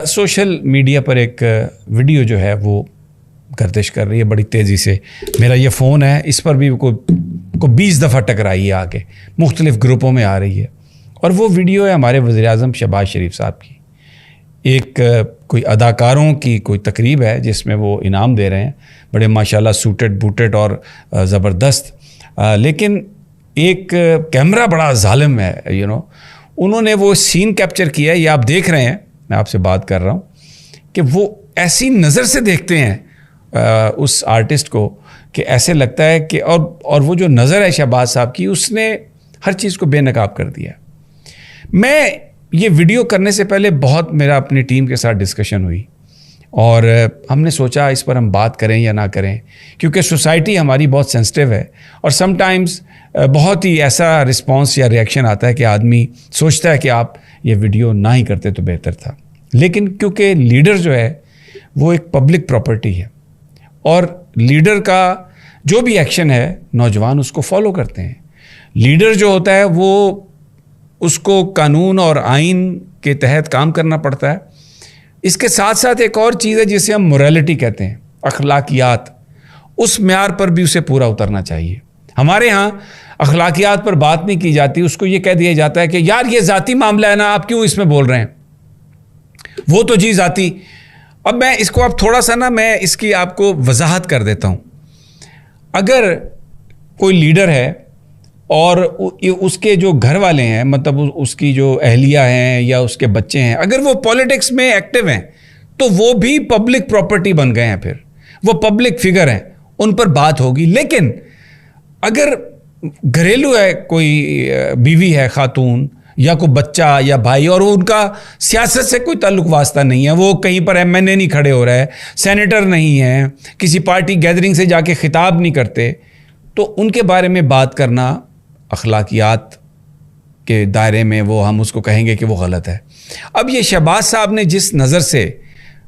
Social media پر ایک video جو ہے وہ گردش کر رہی ہے بڑی تیزی سے. میرا یہ فون ہے, اس پر بھی کو 20 دفعہ ٹکرائی ہے, آ کے مختلف گروپوں میں آ رہی ہے. اور وہ ویڈیو ہے ہمارے وزیر اعظم شہباز شریف صاحب کی. ایک کوئی اداکاروں کی کوئی تقریب ہے جس میں وہ انعام دے رہے ہیں, بڑے ماشاءاللہ سوٹڈ بوٹڈ اور زبردست. لیکن ایک کیمرہ بڑا ظالم ہے, انہوں نے وہ سین کیپچر کیا ہے. یہ آپ دیکھ رہے ہیں, میں آپ سے بات کر رہا ہوں کہ وہ ایسی نظر سے دیکھتے ہیں اس آرٹسٹ کو کہ ایسے لگتا ہے کہ اور وہ جو نظر ہے شہباز صاحب کی, اس نے ہر چیز کو بے نقاب کر دیا. میں یہ ویڈیو کرنے سے پہلے بہت میرا اپنی ٹیم کے ساتھ ڈسکشن ہوئی اور ہم نے سوچا اس پر ہم بات کریں یا نہ کریں, کیونکہ سوسائٹی ہماری بہت سینسٹیو ہے اور سم ٹائمز بہت ہی ایسا رسپانس یا ریئیکشن آتا ہے کہ آدمی سوچتا ہے کہ آپ یہ ویڈیو نہ ہی کرتے تو بہتر تھا. لیکن کیونکہ لیڈر جو ہے وہ ایک پبلک پراپرٹی ہے اور لیڈر کا جو بھی ایکشن ہے نوجوان اس کو فالو کرتے ہیں. لیڈر جو ہوتا ہے وہ اس کو قانون اور آئین کے تحت کام کرنا پڑتا ہے. اس کے ساتھ ساتھ ایک اور چیز ہے جسے ہم موریلٹی کہتے ہیں, اخلاقیات. اس معیار پر بھی اسے پورا اترنا چاہیے. ہمارے ہاں اخلاقیات پر بات نہیں کی جاتی, اس کو یہ کہہ دیا جاتا ہے کہ یار یہ ذاتی معاملہ ہے نا, آپ کیوں اس میں بول رہے ہیں, وہ تو جی ذاتی. اب میں اس کو اب تھوڑا سا میں اس کی آپ کو وضاحت کر دیتا ہوں. اگر کوئی لیڈر ہے اور اس کے جو گھر والے ہیں, مطلب اس کی جو اہلیہ ہیں یا اس کے بچے ہیں, اگر وہ پولیٹکس میں ایکٹیو ہیں تو وہ بھی پبلک پراپرٹی بن گئے ہیں, پھر وہ پبلک فگر ہیں, ان پر بات ہوگی. لیکن اگر گھریلو ہے, کوئی بیوی ہے خاتون یا کوئی بچہ یا بھائی, اور ان کا سیاست سے کوئی تعلق واسطہ نہیں ہے, وہ کہیں پر ایم این اے نہیں کھڑے ہو رہا ہے, سینیٹر نہیں ہے, کسی پارٹی گیدرنگ سے جا کے خطاب نہیں کرتے, تو ان کے بارے میں بات کرنا اخلاقیات کے دائرے میں وہ ہم اس کو کہیں گے کہ وہ غلط ہے. اب یہ شہباز صاحب نے جس نظر سے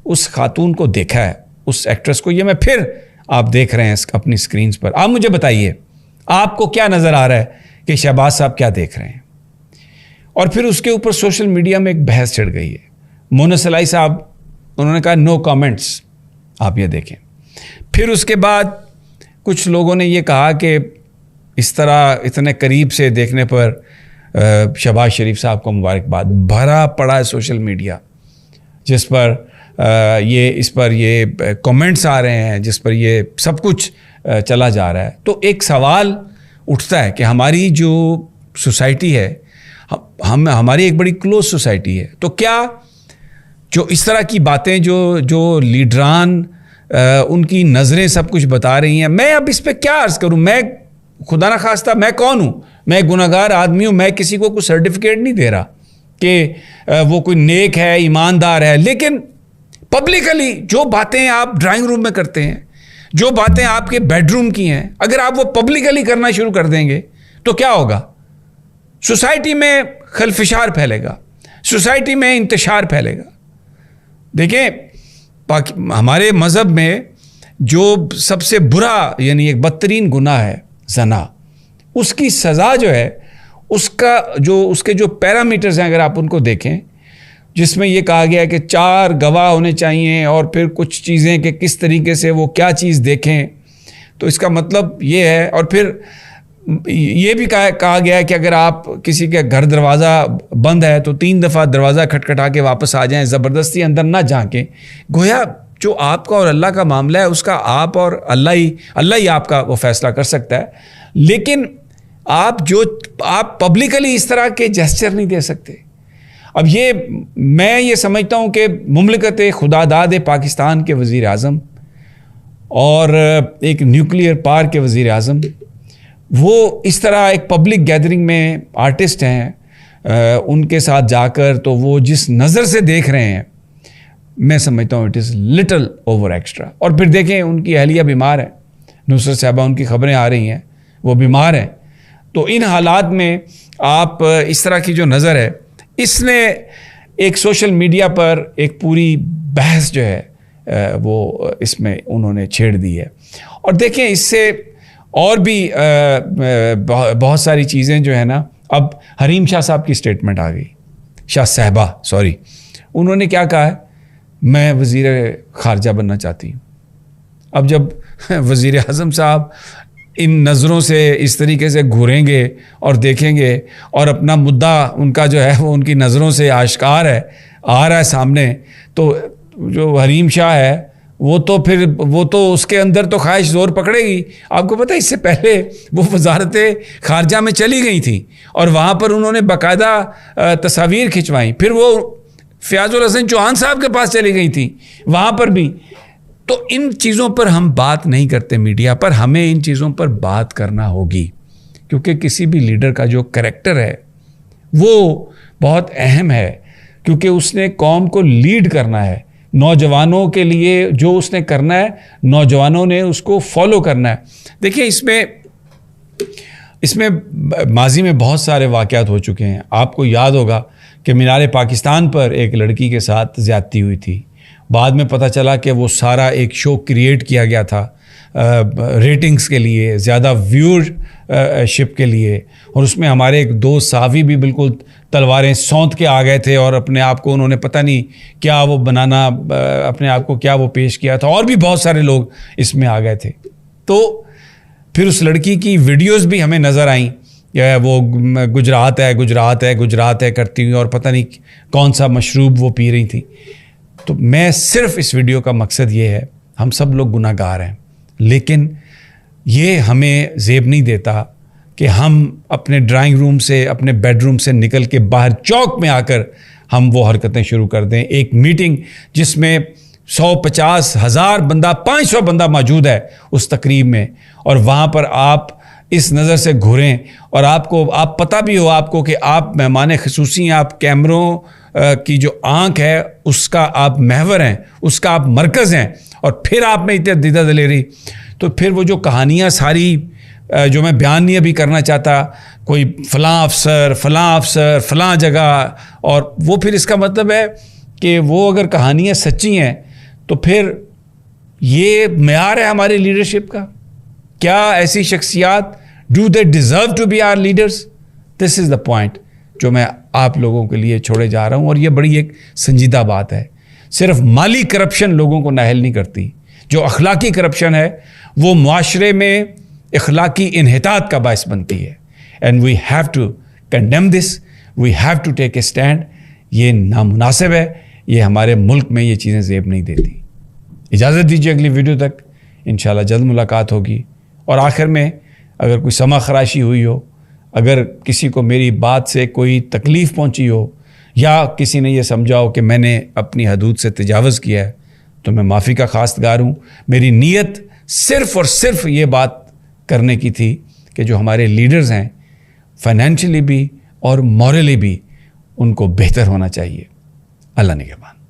اس خاتون کو دیکھا ہے, اس ایکٹریس کو, یہ میں پھر آپ دیکھ رہے ہیں اپنی سکرینز پر. آپ مجھے بتائیے آپ کو کیا نظر آ رہا ہے کہ شہباز صاحب کیا دیکھ رہے ہیں. اور پھر اس کے اوپر سوشل میڈیا میں ایک بحث چڑھ گئی ہے. مونس علائی صاحب انہوں نے کہا نو کامنٹس, آپ یہ دیکھیں. پھر اس کے بعد کچھ لوگوں نے یہ کہا کہ اس طرح اتنے قریب سے دیکھنے پر شہباز شریف صاحب کو مبارکباد. بھرا پڑا ہے سوشل میڈیا جس پر اس پر یہ کامنٹس آ رہے ہیں, جس پر یہ سب کچھ چلا جا رہا ہے. تو ایک سوال اٹھتا ہے کہ ہماری جو سوسائٹی ہے, ہماری ایک بڑی کلوز سوسائٹی ہے, تو کیا جو اس طرح کی باتیں جو لیڈران ان کی نظریں سب کچھ بتا رہی ہیں, میں اب اس پہ کیا عرض کروں. میں خدا نہ خواستہ میں کون ہوں, میں گناہگار آدمی ہوں, میں کسی کو کوئی سرٹیفکیٹ نہیں دے رہا کہ وہ کوئی نیک ہے, ایماندار ہے. لیکن پبلکلی جو باتیں آپ ڈرائنگ روم میں کرتے ہیں, جو باتیں آپ کے بیڈ روم کی ہیں, اگر آپ وہ پبلکلی کرنا شروع کر دیں گے تو کیا ہوگا. سوسائٹی میں خلفشار پھیلے گا, سوسائٹی میں انتشار پھیلے گا. دیکھیں ہمارے مذہب میں جو سب سے برا یعنی ایک بدترین گناہ ہے زنا, اس کی سزا جو ہے اس کے جو پیرامیٹرز ہیں اگر آپ ان کو دیکھیں, جس میں یہ کہا گیا ہے کہ 4 گواہ ہونے چاہیے اور پھر کچھ چیزیں کہ کس طریقے سے وہ کیا چیز دیکھیں, تو اس کا مطلب یہ ہے. اور پھر یہ بھی کہا گیا ہے کہ اگر آپ کسی کے گھر دروازہ بند ہے تو 3 دفعہ دروازہ کھٹکھٹا کے واپس آ جائیں, زبردستی اندر نہ جھانکیں. گویا جو آپ کا اور اللہ کا معاملہ ہے اس کا آپ اور اللہ ہی آپ کا وہ فیصلہ کر سکتا ہے. لیکن آپ پبلکلی اس طرح کے جیسچر نہیں دے سکتے. اب میں یہ سمجھتا ہوں کہ مملکت خداداد پاکستان کے وزیر اعظم اور ایک نیوکلیئر پاور کے وزیر اعظم, وہ اس طرح ایک پبلک گیدرنگ میں آرٹسٹ ہیں, ان کے ساتھ جا کر تو وہ جس نظر سے دیکھ رہے ہیں, میں سمجھتا ہوں it is little over extra. اور پھر دیکھیں ان کی اہلیہ بیمار ہے, نصرت صاحبہ ان کی خبریں آ رہی ہیں وہ بیمار ہیں. تو ان حالات میں آپ اس طرح کی جو نظر ہے, اس نے ایک سوشل میڈیا پر ایک پوری بحث جو ہے وہ اس میں انہوں نے چھیڑ دی ہے. اور دیکھیں اس سے اور بھی بہت ساری چیزیں جو ہے نا. اب حریم شاہ صاحب کی سٹیٹمنٹ آ گئی, شاہ صاحبہ سوری, انہوں نے کیا کہا ہے میں وزیر خارجہ بننا چاہتی ہوں. اب جب وزیر اعظم صاحب ان نظروں سے اس طریقے سے گھوریں گے اور دیکھیں گے اور اپنا مدعا ان کا جو ہے وہ ان کی نظروں سے آشکار ہے، آ رہا ہے سامنے، تو جو حریم شاہ ہے وہ تو اس کے اندر تو خواہش زور پکڑے گی. آپ کو پتہ ہے اس سے پہلے وہ وزارت خارجہ میں چلی گئی تھیں اور وہاں پر انہوں نے باقاعدہ تصاویر کھنچوائیں. پھر وہ فیاض الحسن چوہان صاحب کے پاس چلی گئی تھیں، وہاں پر بھی. تو ان چیزوں پر ہم بات نہیں کرتے میڈیا پر، ہمیں ان چیزوں پر بات کرنا ہوگی، کیونکہ کسی بھی لیڈر کا جو کریکٹر ہے وہ بہت اہم ہے، کیونکہ اس نے قوم کو لیڈ کرنا ہے. نوجوانوں کے لیے جو اس نے کرنا ہے، نوجوانوں نے اس کو فالو کرنا ہے. دیکھیں اس میں ماضی میں بہت سارے واقعات ہو چکے ہیں. آپ کو یاد ہوگا کہ مینار پاکستان پر ایک لڑکی کے ساتھ زیادتی ہوئی تھی. بعد میں پتہ چلا کہ وہ سارا ایک شو کریٹ کیا گیا تھا ریٹنگز کے لیے، زیادہ ویور شپ کے لیے، اور اس میں ہمارے ایک دوست صحافی بھی بالکل تلواریں سونت کے آ گئے تھے اور اپنے آپ کو انہوں نے پتہ نہیں کیا وہ بنانا، اپنے آپ کو کیا وہ پیش کیا تھا، اور بھی بہت سارے لوگ اس میں آ گئے تھے. تو پھر اس لڑکی کی ویڈیوز بھی ہمیں نظر آئیں، وہ گجرات ہے کرتی ہوئی، اور پتہ نہیں کون سا مشروب وہ پی رہی تھی. تو میں صرف اس ویڈیو کا مقصد یہ ہے، ہم سب لوگ گناہ گار ہیں، لیکن یہ ہمیں زیب نہیں دیتا کہ ہم اپنے ڈرائنگ روم سے، اپنے بیڈ روم سے نکل کے باہر چوک میں آ کر ہم وہ حرکتیں شروع کر دیں. ایک میٹنگ جس میں 150 ہزار بندہ، 500 بندہ موجود ہے اس تقریب میں، اور وہاں پر آپ اس نظر سے گھوریں، اور آپ پتہ بھی ہو آپ کو کہ آپ مہمان خصوصی ہیں، آپ کیمروں کی جو آنکھ ہے اس کا آپ محور ہیں، اس کا آپ مرکز ہیں، اور پھر آپ میں اتنی دیدہ دلیری. تو پھر وہ جو کہانیاں ساری جو میں بیان نہیں ابھی کرنا چاہتا، کوئی فلاں افسر فلاں جگہ، اور وہ پھر اس کا مطلب ہے کہ وہ اگر کہانیاں سچی ہیں تو پھر یہ معیار ہے ہماری لیڈرشپ کا. کیا ایسی شخصیات do they deserve to be our leaders? This is the point جو میں آپ لوگوں کے لیے چھوڑے جا رہا ہوں. اور یہ بڑی ایک سنجیدہ بات ہے. صرف مالی کرپشن لوگوں کو نااہل نہیں کرتی، جو اخلاقی کرپشن ہے وہ معاشرے میں اخلاقی انحطاط کا باعث بنتی ہے. And we have to condemn this, we have to take a stand. یہ نامناسب ہے، یہ ہمارے ملک میں یہ چیزیں زیب نہیں دیتی. اجازت دیجیے اگلی ویڈیو تک انشاءاللہ جلد ملاقات ہوگی. اور آخر میں اگر کوئی سما خراشی ہوئی ہو، اگر کسی کو میری بات سے کوئی تکلیف پہنچی ہو، یا کسی نے یہ سمجھا ہو کہ میں نے اپنی حدود سے تجاوز کیا ہے، تو میں معافی کا خواستگار ہوں. میری نیت صرف اور صرف یہ بات کرنے کی تھی کہ جو ہمارے لیڈرز ہیں فائنینشلی بھی اور مورلی بھی ان کو بہتر ہونا چاہیے. اللہ نگہبان.